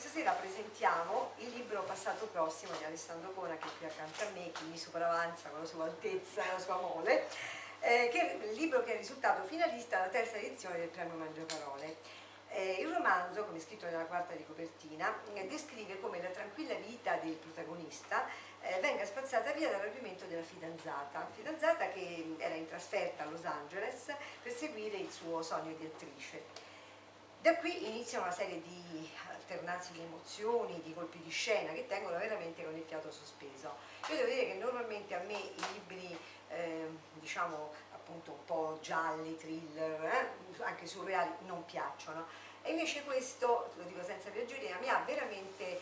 questa sera presentiamo il libro Passato Prossimo di Alessandro Cona, che è qui accanto a me, che mi sopravanza con la sua altezza e la sua mole, che è il libro che è risultato finalista alla terza edizione del premio Mangiaparole. Il romanzo, come scritto nella quarta di copertina, descrive come la tranquilla vita del protagonista venga spazzata via dal rapimento della fidanzata che era in trasferta a Los Angeles per seguire il suo sogno di attrice. Da qui inizia una serie di alternanze di emozioni, di colpi di scena che tengono veramente con il fiato sospeso. Io devo dire che normalmente a me i libri, diciamo appunto un po' gialli, thriller, anche surreali, non piacciono. E invece questo, lo dico senza piaggeria, mi ha veramente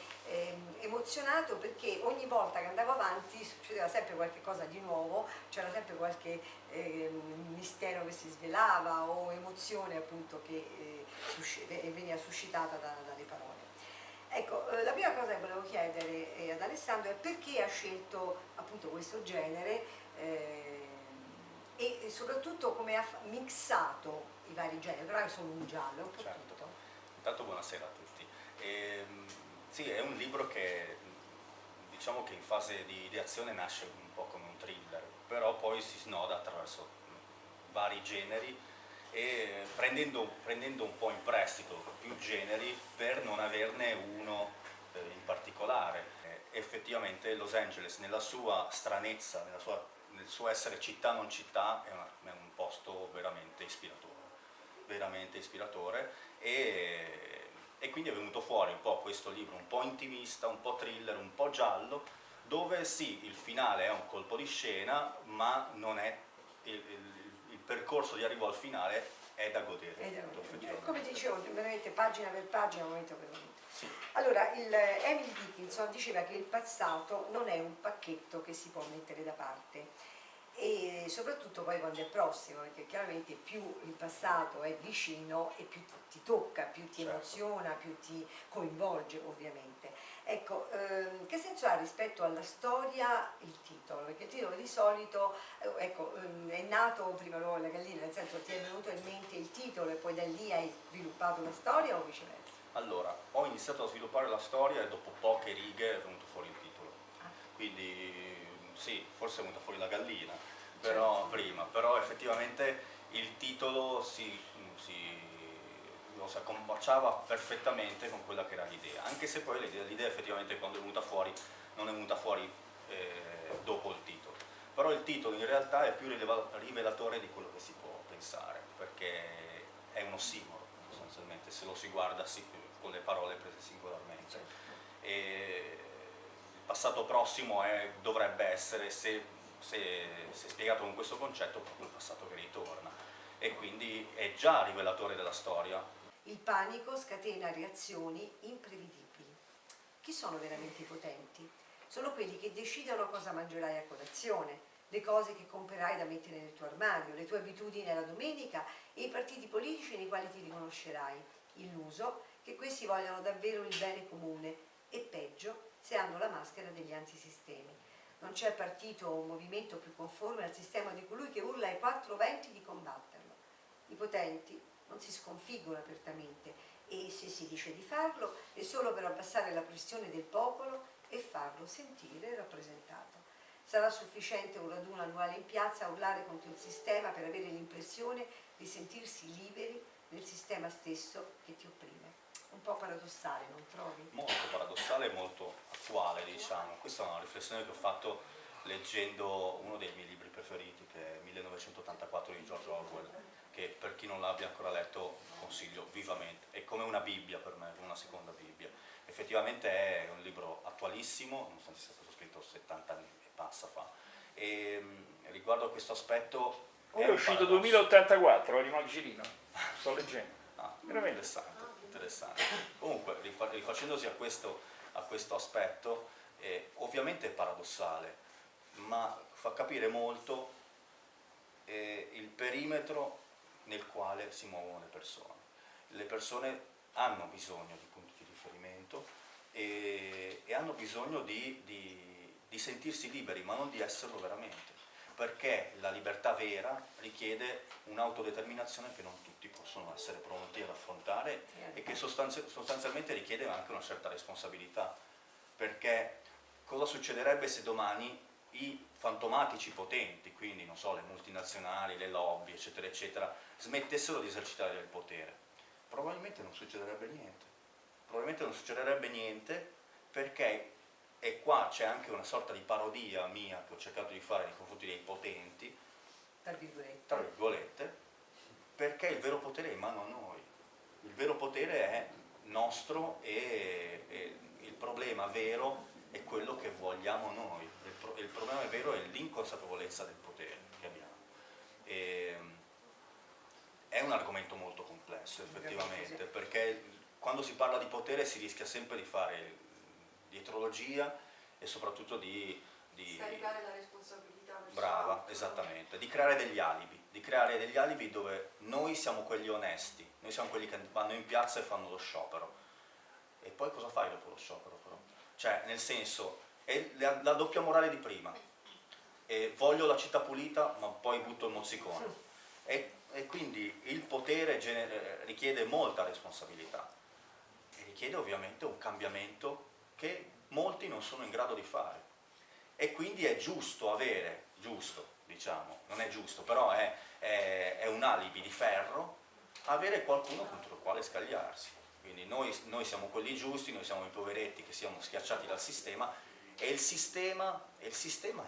emozionato, perché ogni volta che andavo avanti succedeva sempre qualche cosa di nuovo, c'era sempre qualche mistero che si svelava o emozione appunto che veniva suscitata dalle parole. Ecco, la prima cosa che volevo chiedere ad Alessandro è perché ha scelto appunto questo genere e soprattutto come ha mixato i vari generi, però è solo un giallo, un po' certo. tutto. Intanto buonasera a tutti. Sì, è un libro che diciamo che in fase di ideazione nasce un po' come un thriller, però poi si snoda attraverso vari generi e prendendo un po' in prestito più generi per non averne uno in particolare. Effettivamente Los Angeles, nella sua stranezza, nel suo essere città non città, è un posto veramente ispiratore e quindi è venuto fuori un po' questo libro un po' intimista, un po' thriller, un po' giallo, dove sì, il finale è un colpo di scena, ma non è il percorso di arrivo al finale è da godere. Come dicevo, veramente pagina per pagina, momento per momento. Sì. Allora, Emily Dickinson diceva che il passato non è un pacchetto che si può mettere da parte, e soprattutto poi quando è prossimo, perché chiaramente più il passato è vicino e più ti tocca, più ti emoziona, più ti coinvolge ovviamente. Ecco, che senso ha rispetto alla storia il titolo? Perché il titolo di solito ecco, è nato prima l'uovo e la gallina, nel senso ti è venuto in mente il titolo e poi da lì hai sviluppato la storia o viceversa? Allora, ho iniziato a sviluppare la storia e dopo poche righe è venuto fuori il titolo. Quindi sì, forse è venuta fuori la gallina, però prima, però effettivamente il titolo si combaciava perfettamente con quella che era l'idea, anche se poi l'idea effettivamente quando è venuta fuori non è venuta fuori dopo il titolo, però il titolo in realtà è più rivelatore di quello che si può pensare, perché è un ossimoro sostanzialmente, se lo si guarda con le parole prese singolarmente. E il passato prossimo dovrebbe essere, se spiegato con questo concetto, proprio un passato che ritorna, e quindi è già rivelatore della storia. Il panico scatena reazioni imprevedibili. Chi sono veramente i potenti? Sono quelli che decidono cosa mangerai a colazione, le cose che comprerai da mettere nel tuo armadio, le tue abitudini alla domenica e i partiti politici nei quali ti riconoscerai, illuso che questi vogliano davvero il bene comune e peggio se hanno la maschera degli antisistemi. Non c'è partito o movimento più conforme al sistema di colui che urla ai quattro venti di combatterlo. I potenti non si sconfiggono apertamente e se si dice di farlo è solo per abbassare la pressione del popolo e farlo sentire rappresentato. Sarà sufficiente un raduno annuale in piazza a urlare contro il sistema per avere l'impressione di sentirsi liberi nel sistema stesso che ti opprime. Un po' paradossale, non trovi? Molto paradossale e molto attuale, diciamo. Questa è una riflessione che ho fatto leggendo uno dei miei libri preferiti, che è 1984 di George Orwell, che per chi non l'abbia ancora letto consiglio vivamente. È come una Bibbia per me, come una seconda Bibbia. Effettivamente è un libro attualissimo, nonostante sia stato scritto 70 anni e passa fa. E riguardo a questo aspetto... Ora è uscito 2084, eri un girino, sto leggendo. Veramente interessante. Comunque, rifacendosi a questo aspetto, ovviamente è paradossale, ma fa capire molto il perimetro nel quale si muovono le persone. Le persone hanno bisogno di punti di riferimento e hanno bisogno di sentirsi liberi, ma non di esserlo veramente. perché la libertà vera richiede un'autodeterminazione che non tutti possono essere pronti ad affrontare e che sostanzialmente richiede anche una certa responsabilità, perché cosa succederebbe se domani i fantomatici potenti, quindi non so, le multinazionali, le lobby, eccetera, eccetera, smettessero di esercitare il potere? Probabilmente non succederebbe niente. Probabilmente non succederebbe niente perché, e qua c'è anche una sorta di parodia mia che ho cercato di fare nei confronti dei potenti, Tra virgolette. tra virgolette, perché il vero potere è in mano a noi. Il vero potere è nostro e il problema vero è quello che vogliamo noi. Il problema vero è l'inconsapevolezza del potere che abbiamo. E, è un argomento molto complesso effettivamente, perché quando si parla di potere si rischia sempre di fare dietrologia e soprattutto di scaricare la responsabilità verso brava, l'altro. esattamente, di creare degli alibi dove noi siamo quelli onesti, noi siamo quelli che vanno in piazza e fanno lo sciopero. E poi cosa fai dopo lo sciopero però? Cioè, nel senso, è la doppia morale di prima. E voglio la città pulita, ma poi butto il mozzicone. E quindi il potere richiede molta responsabilità e richiede ovviamente un cambiamento che molti non sono in grado di fare. E quindi è giusto avere, diciamo, non è giusto, però è un alibi di ferro avere qualcuno contro il quale scagliarsi. Quindi noi siamo quelli giusti, noi siamo i poveretti che siamo schiacciati dal sistema e il sistema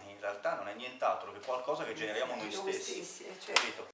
in realtà non è nient'altro che qualcosa che generiamo noi stessi. Certo. Capito?